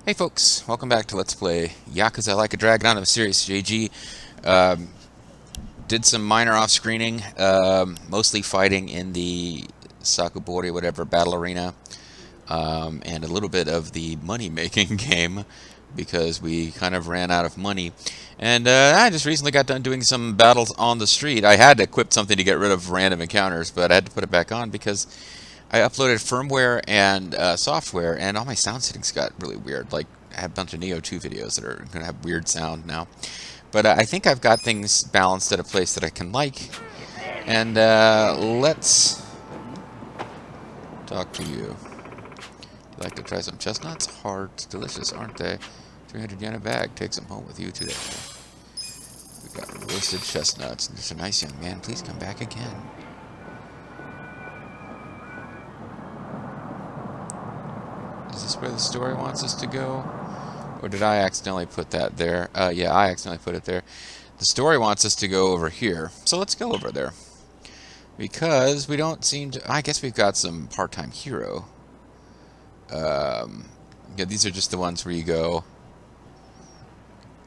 Hey folks, welcome back to Let's Play Yakuza Like a Dragon out of a Series JG. Um, did some minor off-screening, mostly fighting in the Sakubori whatever battle arena, and a little bit of the money-making game because we kind of ran out of money. And I just recently got done doing some battles on the street. I had equipped something to get rid of random encounters, but I had to put it back on because I uploaded firmware and software, and all my sound settings got really weird. Like, I have a bunch of Neo 2 videos that are going to have weird sound now. But I think I've got things balanced at a place that I can like. And let's talk to you. You like to try some chestnuts? Hard, delicious, aren't they? 300 yen a bag. Take some home with you today. We got roasted chestnuts. It's a nice young man. Please come back again. Is this where the story wants us to go? Or did I accidentally put that there? Yeah, I accidentally put it there. The story wants us to go over here. So let's go over there. Because we don't seem to... I guess we've got some part-time hero. Yeah, these are just the ones where you go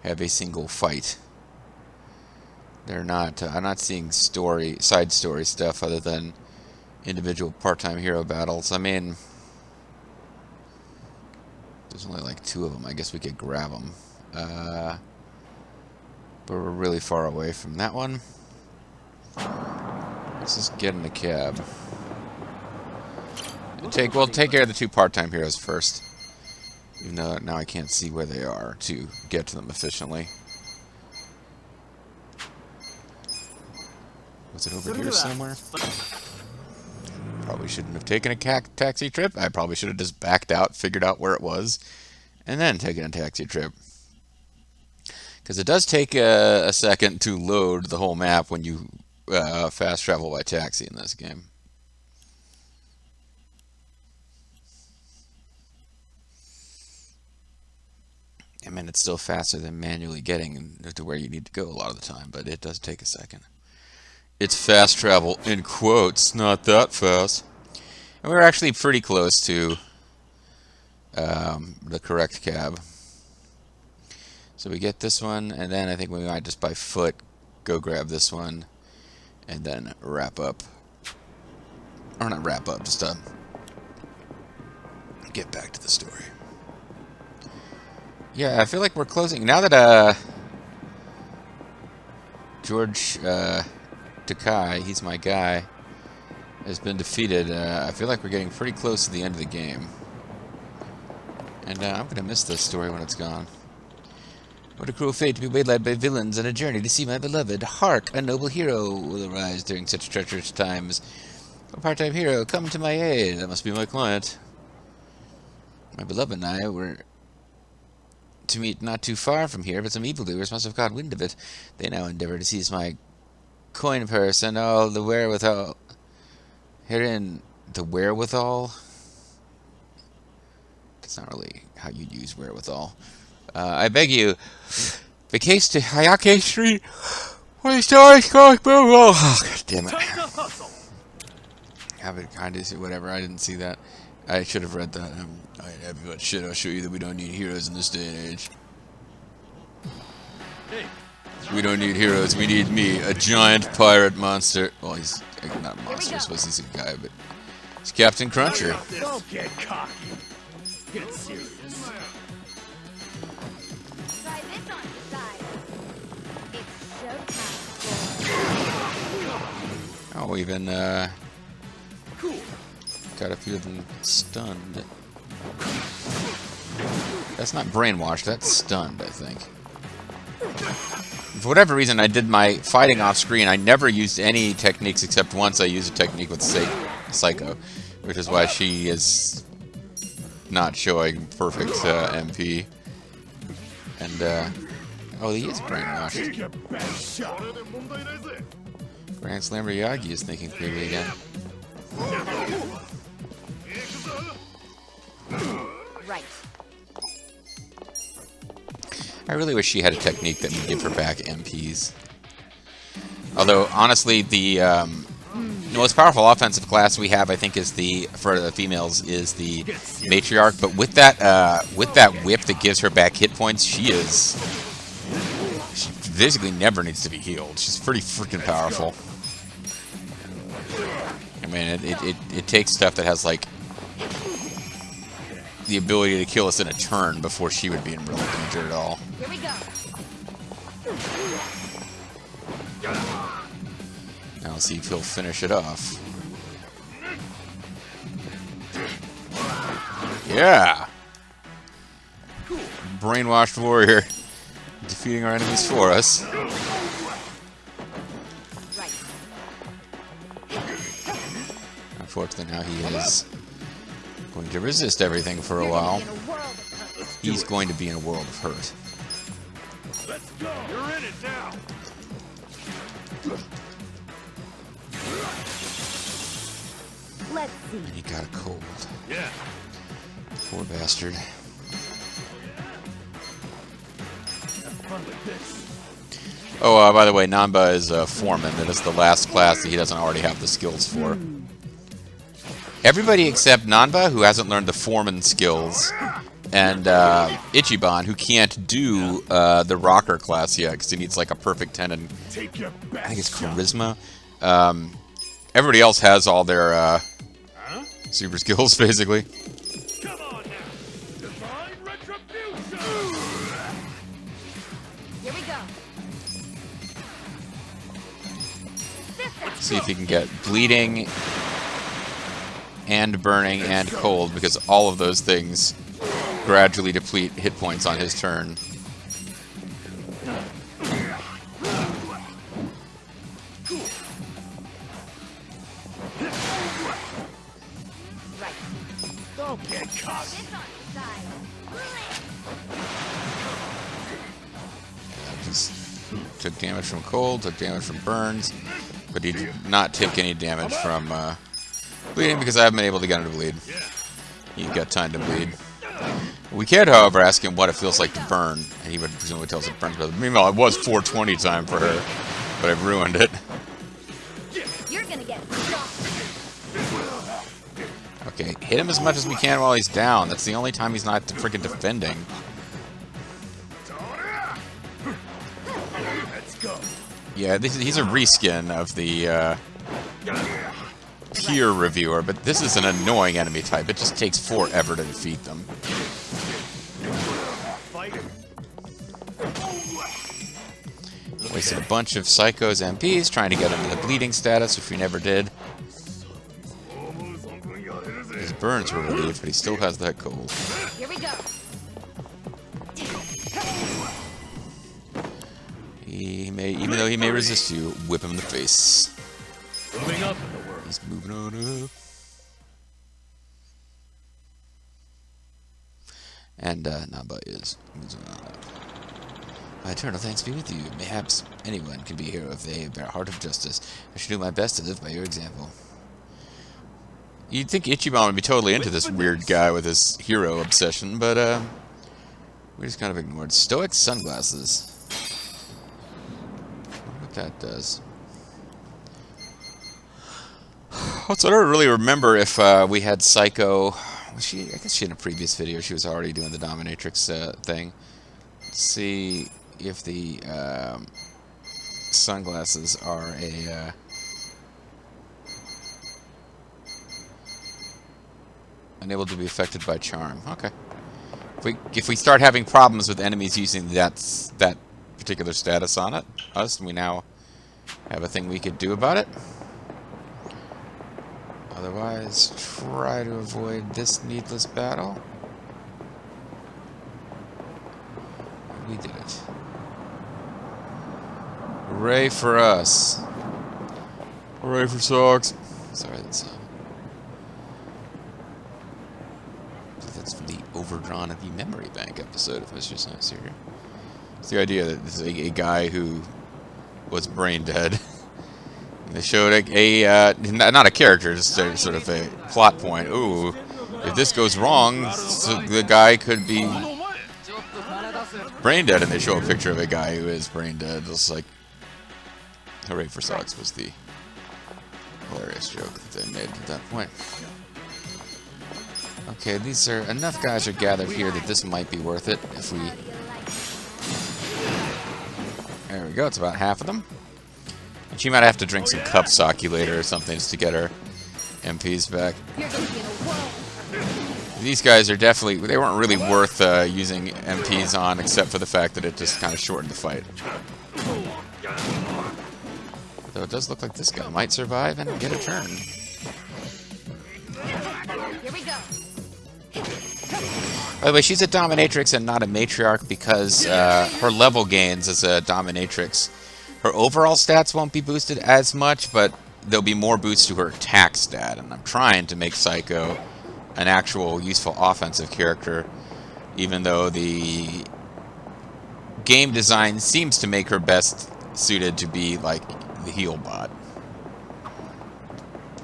have a single fight. They're not... I'm not seeing side story stuff other than individual part-time hero battles. I mean... There's only like 2 of them. I guess we could grab them. But we're really far away from that one. Let's just get in the cab. We'll take care of the 2 part-time heroes first. Even though now I can't see where they are to get to them efficiently. Was it over here somewhere? Probably shouldn't have taken a taxi trip. I probably should have just backed out, figured out where it was, and then taken a taxi trip. Because it does take a second to load the whole map when you fast travel by taxi in this game. I mean, it's still faster than manually getting to where you need to go a lot of the time, but it does take a second. It's fast travel, in quotes, not that fast. And we're actually pretty close to the correct cab. So we get this one, and then I think we might just by foot go grab this one, and then wrap up. Or not wrap up, just get back to the story. Yeah, I feel like we're closing. Now that George Takai, he's my guy, has been defeated, I feel like we're getting pretty close to the end of the game. And I'm going to miss this story when it's gone. What a cruel fate to be waylaid by villains on a journey to see my beloved. Hark, a noble hero will arise during such treacherous times. A part-time hero, come to my aid. That must be my client. My beloved and I were to meet not too far from here, but some evildoers must have caught wind of it. They now endeavor to seize my coin purse and all the wherewithal. Herein, the wherewithal? That's not really how you use wherewithal. I beg you, vacate to Hayake Street. My story's going well. Oh, God damn it. Have it kind of whatever. I didn't see that. I should have read that. But shit, I'll show you that we don't need heroes in this day and age. We don't need heroes. We need me, a giant pirate monster. Well, he's not a monster. I suppose he's a guy, but he's Captain Cruncher. Don't get cocky. Get serious. Try this on the side. It's showtime. Oh, even got a few of them stunned. That's not brainwashed. That's stunned, I think. For whatever reason, I did my fighting off screen. I never used any techniques except once I used a technique with Psycho, which is why she is not showing perfect MP. And, oh, he is brainwashed. Grand Slammer Yagi is thinking clearly again. Right. I really wish she had a technique that would give her back MPs. Although, honestly, the The most powerful offensive class we have, I think, is for the females is the matriarch. But with that whip that gives her back hit points, she basically never needs to be healed. She's pretty freaking powerful. I mean, it takes stuff that has like the ability to kill us in a turn before she would be in real danger at all. Here we go. Now let's see if he'll finish it off. Yeah! Brainwashed warrior defeating our enemies for us. Right. Unfortunately, now he is going to resist everything for a while. In a world of hurt. He's going to be in a world of hurt. Let's go. You're in it now. Let's see. And he got a cold. Yeah. Poor bastard. Have fun with this. Oh, by the way, Nanba is a foreman. That is the last class that he doesn't already have the skills for. Everybody except Nanba, who hasn't learned the foreman skills, and Ichiban, who can't do the rocker class yet because he needs like a perfect 10 and Take your best I think it's shot. charisma. Everybody else has all their super skills, basically. Come on now. Divine retribution. Here we go. See if he can get bleeding and burning and cold, because all of those things gradually deplete hit points on his turn. Right. Don't get cocky. This on the side. Just took damage from cold, took damage from burns, but he did not take any damage from bleeding because I haven't been able to get him to bleed. He's got time to bleed. We can, however, ask him what it feels like to burn, and he would presumably tell us it burns. But meanwhile, it was 420 time for her, but I've ruined it. You're gonna get shot. Okay, hit him as much as we can while he's down. That's the only time he's not freaking defending. Let's go. Yeah, he's a reskin of the peer reviewer, but this is an annoying enemy type. It just takes forever to defeat them. Fight it. Wasted a bunch of Psycho's MPs trying to get him to the bleeding status, which we never did. His burns were relieved, but he still has that cold. Here we go. He may, even though he may resist you, whip him in the face. Moving up in the world. He's moving on up. And Namba is moving on up. My eternal thanks be with you. Mayhaps anyone can be a hero if they bear a heart of justice. I should do my best to live by your example. You'd think Ichiban would be totally into this weird guy with his hero obsession, but we just kind of ignored. Stoic sunglasses. I wonder what that does. Also, I don't really remember if we had Psycho. Was she? I guess she in a previous video she was already doing the dominatrix thing. Let's see if the sunglasses are a unable to be affected by charm. Okay. If we start having problems with enemies using that particular status on us, we now have a thing we could do about it. Otherwise, try to avoid this needless battle. We did it. Hooray for us. Hooray for socks. Sorry, that's from the overdrawn of the memory bank episode of Mr. Science Theater. It's the idea that this is a guy who was brain dead. They showed not a character, just a, sort of a plot point. Ooh, if this goes wrong, so the guy could be brain dead, and they show a picture of a guy who is brain dead. It's like, hooray for socks was the Hilarious joke that they made at that point. Okay, these are enough guys are gathered here that this might be worth it if we. There we go. It's about half of them. And she might have to drink some cup sake later or something just to get her MPs back. You're gonna be in a whirl. These guys are definitely. They weren't really worth using MPs on, except for the fact that it just kind of shortened the fight. Though it does look like this guy might survive and get a turn. Here we go. By the way, she's a dominatrix and not a matriarch because her level gains as a dominatrix. Her overall stats won't be boosted as much, but there'll be more boosts to her attack stat. And I'm trying to make Psycho an actual useful offensive character, even though the game design seems to make her best suited to be like the heal bot.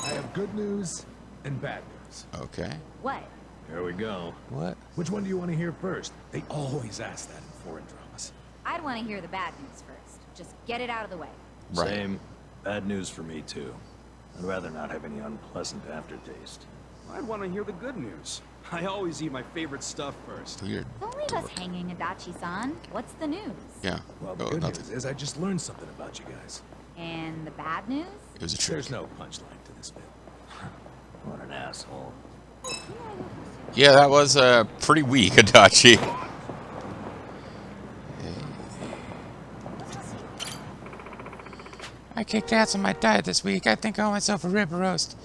I have good news and bad news. Okay. What? Here we go. What? Which one do you want to hear first? They always ask that in foreign dramas. I'd want to hear the bad news first. Just get it out of the way. Right. Same. Bad news for me, too. I'd rather not have any unpleasant aftertaste. I'd want to hear the good news. I always eat my favorite stuff first. Weird. Don't leave us hanging, Adachi-san. What's the news? Yeah. Well, the Oh, good nothing. news is I just learned something about you guys. And the bad news? It was a trick. There's no punchline to this bit. What an asshole. Yeah, that was pretty weak, Adachi. I kicked ass on my diet this week. I think I owe myself a rib roast.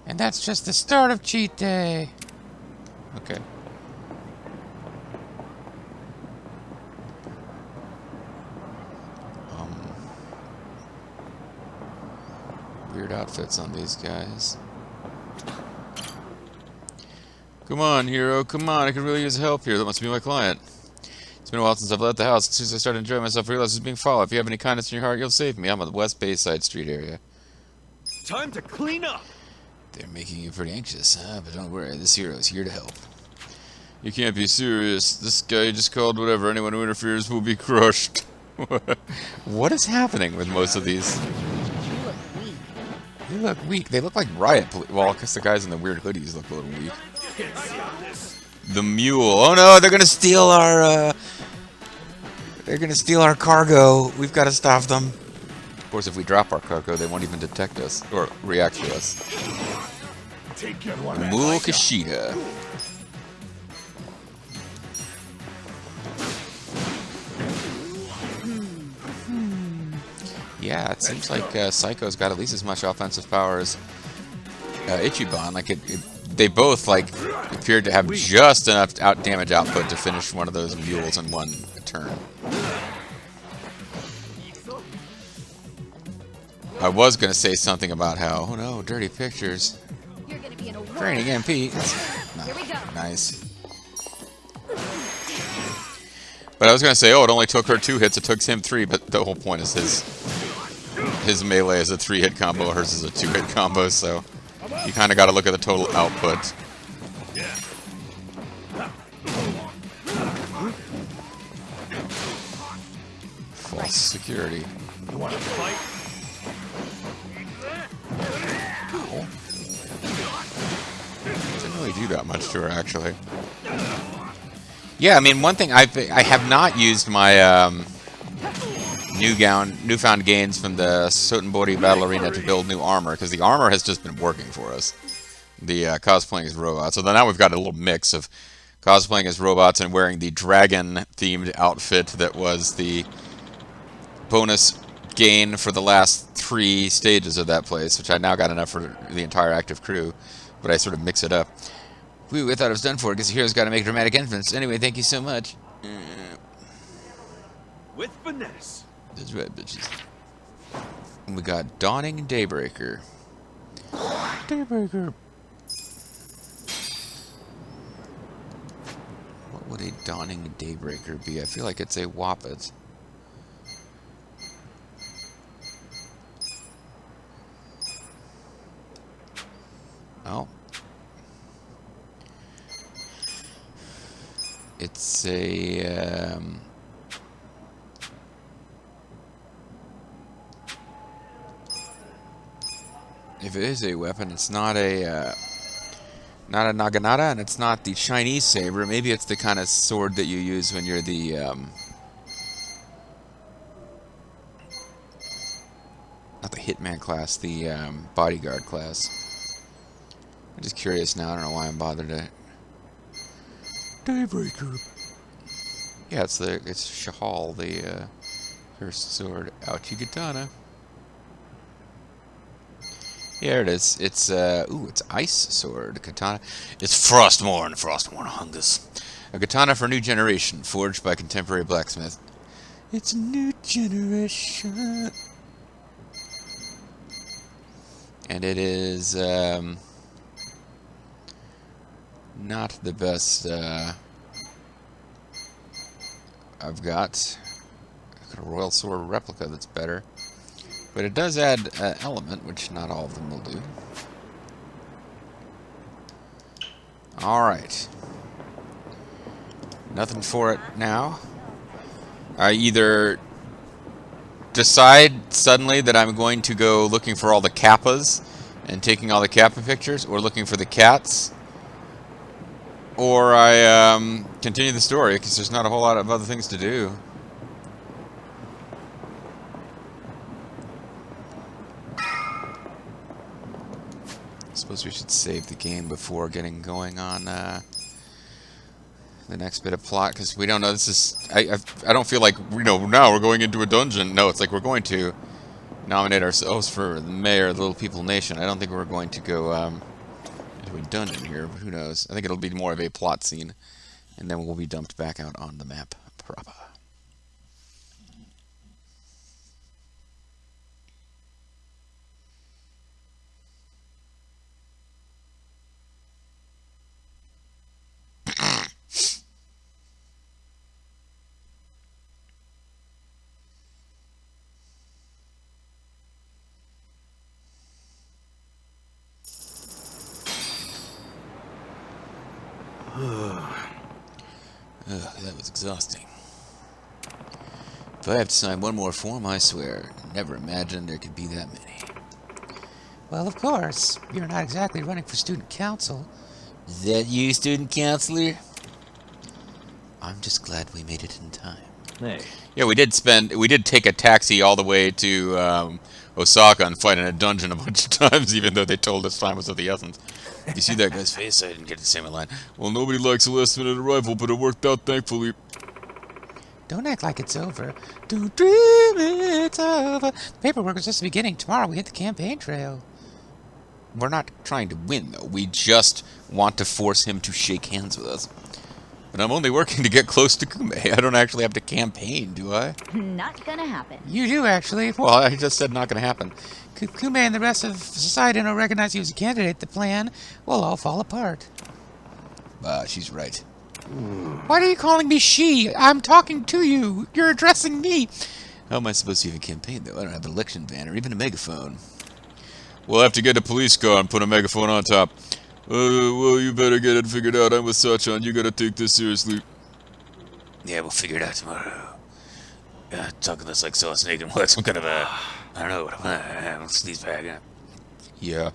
And that's just the start of cheat day. Okay. Weird outfits on these guys. Come on, hero. Come on. I could really use help here. That must be my client. It's been a while since I've left the house. As soon as I started enjoying myself, I realized I was being followed. If you have any kindness in your heart, you'll save me. I'm at the West Bayside Street area. Time to clean up! They're making you pretty anxious, huh? But don't worry, this hero is here to help. You can't be serious. This guy just called whatever. Anyone who interferes will be crushed. What is happening with most of these? You look weak. They look weak. They look like riot police. Well, I guess the guys in the weird hoodies look a little weak. The mule. Oh no, they're gonna steal our, they're gonna steal our cargo. We've got to stop them. Of course, if we drop our cargo, they won't even detect us or react to us. Take care of Mule Kashida. Yeah, it seems like Psycho's got at least as much offensive power as Ichiban. Like they both like appeared to have just enough damage output to finish one of those mules in one turn. I was gonna say something about how, oh no, dirty pictures. You're gonna be in a whirl. Training MP. Here we go. Nice. But I was gonna say, oh, it only took her 2 hits. It took him 3. But the whole point is his melee is a 3-hit combo. Hers is a 2-hit combo. So you kind of got to look at the total output. False security. You want to fight? Didn't really do that much to her, actually. Yeah, I mean, one thing I have not used my newfound gains from the Sotenbori Battle Arena to build new armor, because the armor has just been working for us. The cosplaying as robots. So now we've got a little mix of cosplaying as robots and wearing the dragon-themed outfit that was the bonus gain for the last 3 stages of that place, which I now got enough for the entire active crew, but I sort of mix it up. Whew, I thought it was done for. I guess the hero's got to make a dramatic entrance. Anyway, thank you so much. With finesse. That's right, bitches. And we got Dawning Daybreaker. Daybreaker. What would a Dawning Daybreaker be? I feel like it's a Wappet. Oh. It's a, If it is a weapon, it's not a naginata, and it's not the Chinese saber. Maybe it's the kind of sword that you use when you're the not the hitman class, the bodyguard class. I'm just curious now. I don't know why I'm bothered to. Daybreaker. Yeah, it's Shahal, the cursed sword. Ouchie katana. Here it is. It's it's ice sword katana. It's Frostmourne Hungus. A katana for new generation, forged by contemporary blacksmith. It's a new generation. And it is not the best I've got. A Royal Sword replica that's better. But it does add element, which not all of them will do. Alright. Nothing for it now. I either decide suddenly that I'm going to go looking for all the kappas and taking all the kappa pictures, or looking for the cats, or I continue the story, because there's not a whole lot of other things to do. I suppose we should save the game before getting going on the next bit of plot, because we don't know. This is I don't feel like now we're going into a dungeon. No, it's like we're going to nominate ourselves for the mayor of the Little People Nation. I don't think we're going to go into a dungeon here, but who knows? I think it'll be more of a plot scene, and then we'll be dumped back out on the map proper. That was exhausting. If I have to sign one more form, I swear, never imagined there could be that many. Well, of course. You're not exactly running for student council. Is that you, student counselor? I'm just glad we made it in time. Hey, Yeah, we did take a taxi all the way to Osaka and fight in a dungeon a bunch of times, even though they told us time was of the essence. You see that guy's face? I didn't get the same line. Well, nobody likes a last-minute arrival, but it worked out, thankfully. Don't act like it's over. Don't dream it's over. Paperwork is just the beginning. Tomorrow we hit the campaign trail. We're not trying to win, though. We just want to force him to shake hands with us. But I'm only working to get close to Kume. I don't actually have to campaign, do I? Not gonna happen. You do, actually. Well, I just said not going to happen. Kume and the rest of society don't recognize you as a candidate. The plan will all fall apart. She's right. Why are you calling me she? I'm talking to you. You're addressing me. How am I supposed to even campaign, though? I don't have an election banner, even a megaphone. We'll have to get a police car and put a megaphone on top. Well, you better get it figured out. I'm with Sachan. You gotta take this seriously. Yeah, we'll figure it out tomorrow. Talking to us like Saw Snake and like some kind of a... I don't know, sneeze bag. Yeah.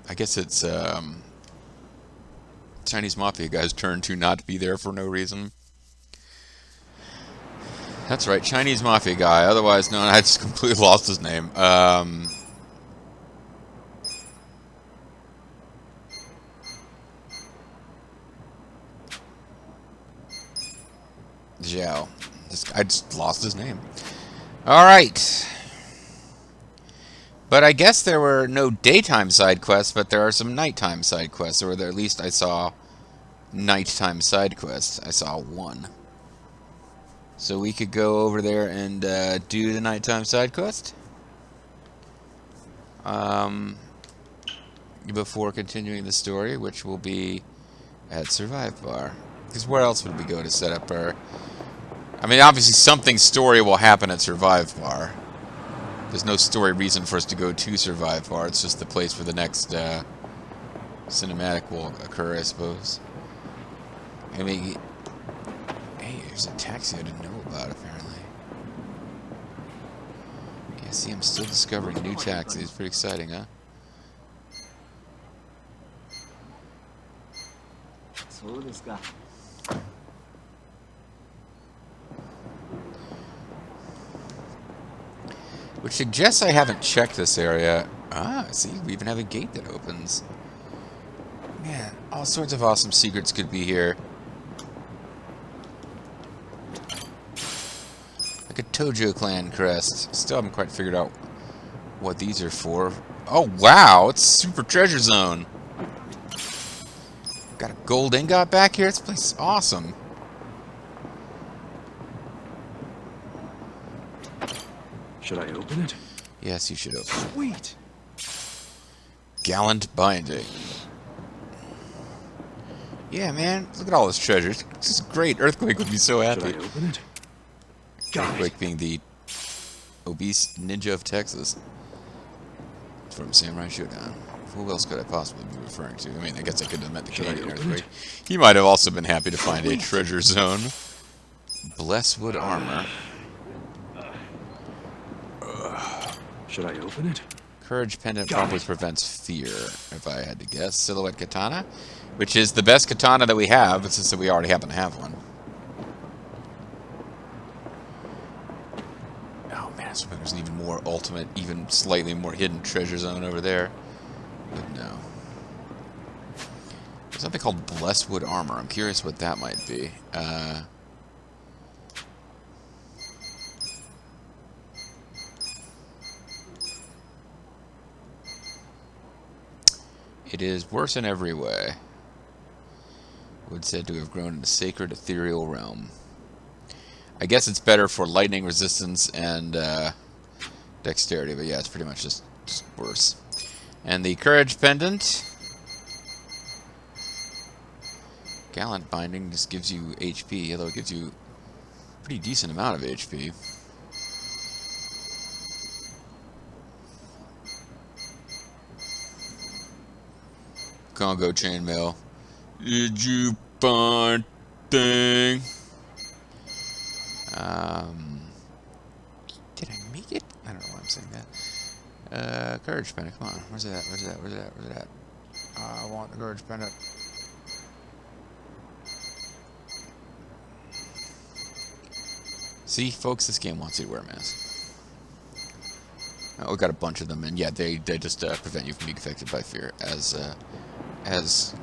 I guess it's, Chinese Mafia guy's turn to not be there for no reason. That's right, Chinese Mafia guy, otherwise known... I just completely lost his name. Zhao. I just lost his name. Alright. But I guess there were no daytime side quests, but there are some nighttime side quests, or at least I saw nighttime side quests. I saw one. So we could go over there and do the nighttime side quest. Before continuing the story, which will be at Survive Bar. Because where else would we go to set up our... I mean, obviously something story will happen at Survive Bar. There's no story reason for us to go to Survive Bar. It's just the place where the next cinematic will occur, I suppose. I mean... Hey, there's a taxi I didn't know about, apparently. Yeah, See, I'm still discovering new taxis. Pretty exciting, huh? Which suggests I haven't checked this area. Ah, see, we even have a gate that opens. Man, all sorts of awesome secrets could be here. Like a Tojo clan crest. Still haven't quite figured out what these are for. Oh, wow, it's Super Treasure Zone. Got a gold ingot back here. This place is awesome. Should I open it? Yes, you should open it. Sweet. Gallant binding. Yeah, man, look at all this treasure. This is great. Earthquake would be so Should happy. I open it? Got Earthquake it. being the obese ninja of Texas from Samurai Showdown. Who else could I possibly be referring to? I mean, I guess I could have meant the Should I Canadian open it? earthquake. He might have also been happy to find a treasure zone. Blesswood armor. Should I open it? Courage pendant Got probably it. prevents fear, if I had to guess. Silhouette katana, which is the best katana that we have. It's just that we already happen to have one. Oh man, I was hoping there's an even more ultimate, even slightly more hidden treasure zone over there. But no. There's something called Blesswood armor. I'm curious what that might be. It is worse in every way. Wood said to have grown in a sacred ethereal realm. I guess it's better for lightning resistance and dexterity, but yeah, it's pretty much just worse. And the courage pendant. Gallant binding just gives you HP, although it gives you a pretty decent amount of HP. Congo chainmail. Did you find thing? Did I make it? I don't know why I'm saying that. Courage pendant, come on. Where's it at? Where's it at? Where's it at? Where's it at? I want the courage pendant. See, folks, this game wants you to wear a mask. Oh, we got a bunch of them, and yeah, they just prevent you from being affected by fear, as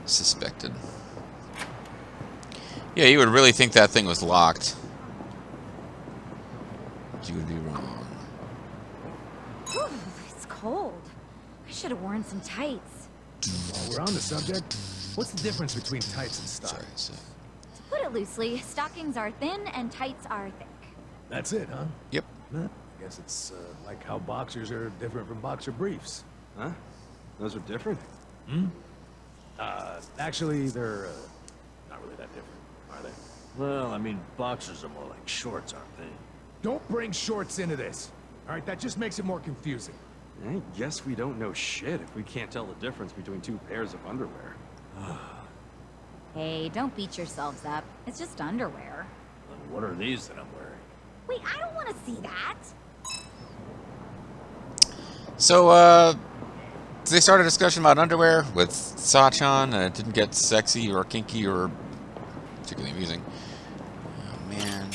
suspected. Yeah, you would really think that thing was locked. You would be wrong. Whew, it's cold. I should have worn some tights. While we're on the subject, what's the difference between tights and Sorry, stockings? so. To put it loosely, stockings are thin and tights are thick. That's it, huh? Yep. I guess it's like how boxers are different from boxer briefs. Huh? Those are different? Actually, they're not really that different, are they? Well, I mean, boxers are more like shorts, aren't they? Don't bring shorts into this. All right, that just makes it more confusing. I guess we don't know shit if we can't tell the difference between two pairs of underwear. Hey, don't beat yourselves up. It's just underwear. Then what are these that I'm wearing? Wait, I don't want to see that. So, they started a discussion about underwear with Sachan, and it didn't get sexy or kinky or particularly amusing. Oh, man.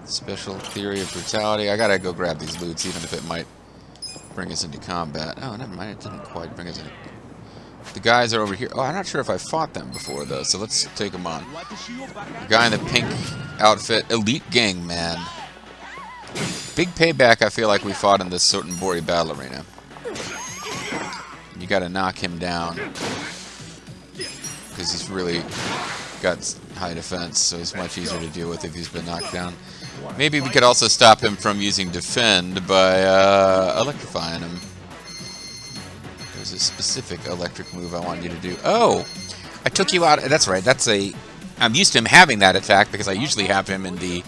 Special theory of brutality. I gotta go grab these boots, even if it might bring us into combat. Oh, never mind. It didn't quite bring us into... The guys are over here. Oh, I'm not sure if I fought them before, though, so let's take them on. The guy in the pink outfit, Elite Gang Man. Big payback I feel like we fought in this Sotenbori battle arena. You gotta knock him down. Because he's really got high defense, so he's much easier to deal with if he's been knocked down. Maybe we could also stop him from using defend by electrifying him. There's a specific electric move I want you to do. Oh! I took you out. That's right. That's a... I'm used to him having that attack because I usually have him in the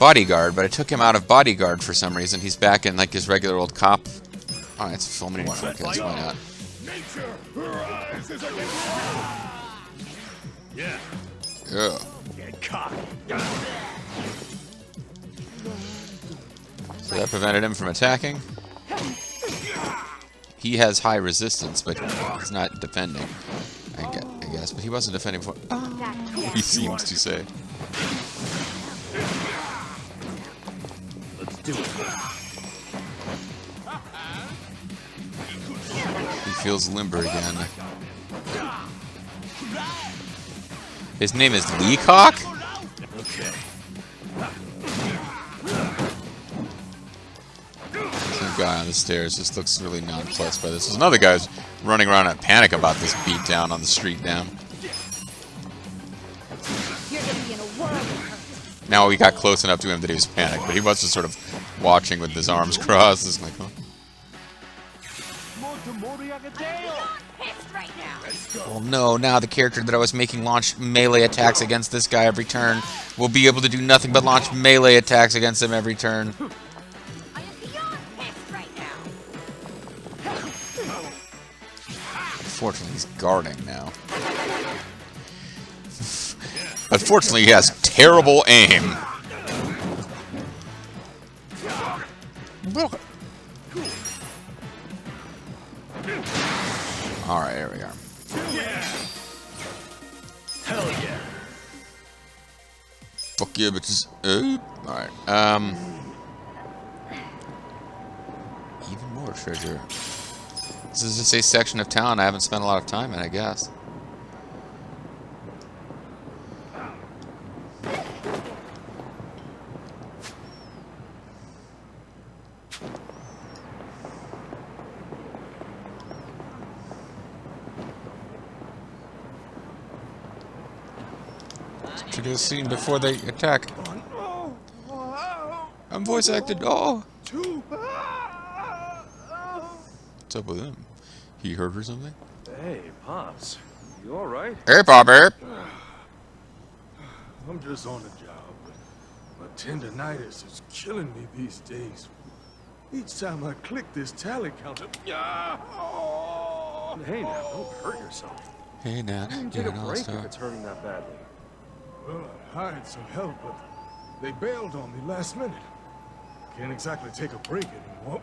bodyguard, but I took him out of bodyguard for some reason. He's back in like his regular old cop. Oh, it's fulminating forecast. Why not? Yeah. Yeah. Get cocked. So that prevented him from attacking. He has high resistance, but he's not defending. I guess, but he wasn't defending before. He seems to say. Let's do it. He feels limber again. His name is Leacock? Okay. Some guy on the stairs just looks really nonplussed by this. There's another guy's running around in panic about this beatdown on the street down. You're gonna be in a world of hurt. Now we got close enough to him that he was panicked, but he was just sort of watching with his arms crossed. Just like, huh? Pissed right now. Well, no, now the character that I was making launch melee attacks against this guy every turn will be able to do nothing but launch melee attacks against him every turn. I am beyond pissed right now. Fortunately, he's guarding now. Unfortunately, he has terrible aim. Alright, here we are. Hell yeah. Fuck yeah, bitches. Alright, even more treasure. This is just a section of town I haven't spent a lot of time in, I guess. To do a scene before they attack. I'm voice acted. Oh, what's up with him? He hurt or something? Hey, Pops. You alright? Hey, Bobby. I'm just on the job, but my tendonitis is killing me these days. Each time I click this tally counter, Hey, now, don't hurt yourself. Hey, now. You can take a break if it's hurting that badly. well, I hired some help, but they bailed on me last minute. Can't exactly take a break anymore.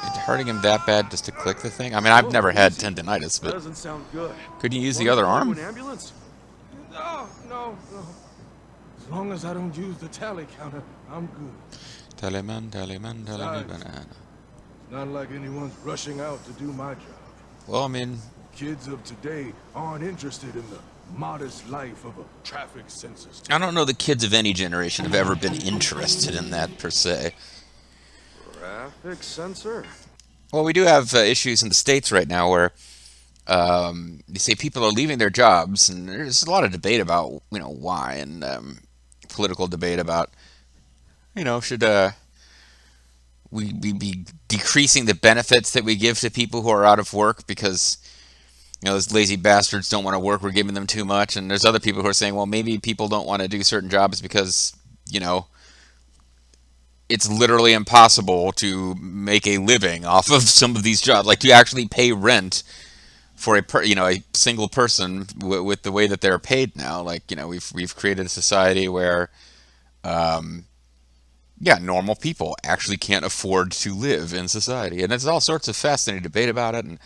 It's hurting him that bad just to click the thing? I mean, I've never had tendonitis, That but doesn't sound good. couldn't you use the Want other to call arm? An ambulance? No. As long as I don't use the tally counter, I'm good. Teleman, banana. It's not like anyone's rushing out to do my job. Well, I mean, Kids of today aren't interested in the modest life of a traffic census. I don't know the kids of any generation have ever been interested in that, per se. Traffic sensor? Well, we do have issues in the States right now where you say people are leaving their jobs, and there's a lot of debate about, why, and political debate about, should we be decreasing the benefits that we give to people who are out of work because, those lazy bastards don't want to work, we're giving them too much, and there's other people who are saying, well, maybe people don't want to do certain jobs because, it's literally impossible to make a living off of some of these jobs, like to actually pay rent for a single person with the way that they're paid now. Like, we've created a society where normal people actually can't afford to live in society, and there's all sorts of fascinating debate about it. And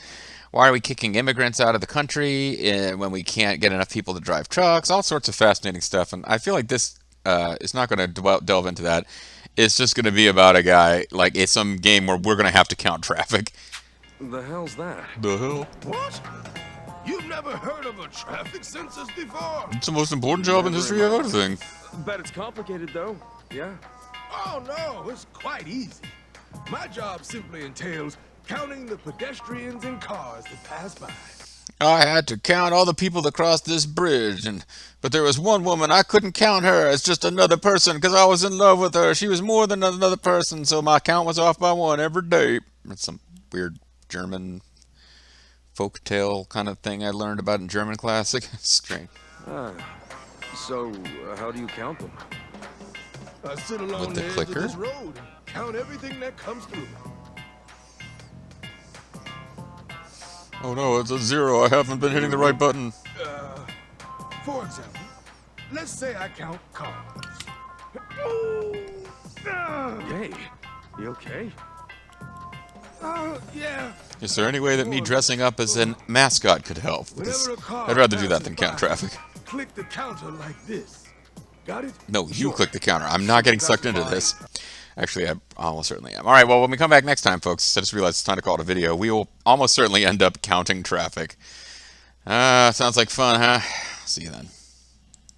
why are we kicking immigrants out of the country when we can't get enough people to drive trucks? All sorts of fascinating stuff, and I feel like this is not going to delve into that. It's just going to be about a guy, like it's some game where we're going to have to count traffic. The hell's that? The hell? What? You've never heard of a traffic census before? It's the most important job in the history of everything. Bet it's complicated, though. Yeah. Oh no, it's quite easy. My job simply entails counting the pedestrians and cars that pass by. I had to count all the people that crossed this bridge, but there was one woman, I couldn't count her as just another person because I was in love with her. She was more than another person, so my count was off by one every day. It's some weird German folktale kind of thing I learned about in German class. Strange. So, how do you count them? I sit along With the the edge clicker? of this road and count everything that comes through. Oh no, it's a 0. I haven't been hitting the right button. For example, let's say I count cars. Hey, you okay? Yeah. Is there any way that me dressing up as a mascot could help? Because Whenever a car I'd rather do that passes than count by, traffic. Click the counter like this. Got it? No, you Sure. click the counter. I'm not getting That's sucked into fine. this. Actually, I almost certainly am. All right, well, when we come back next time, folks, I just realized it's time to call it a video. We will almost certainly end up counting traffic. Sounds like fun, huh? See you then.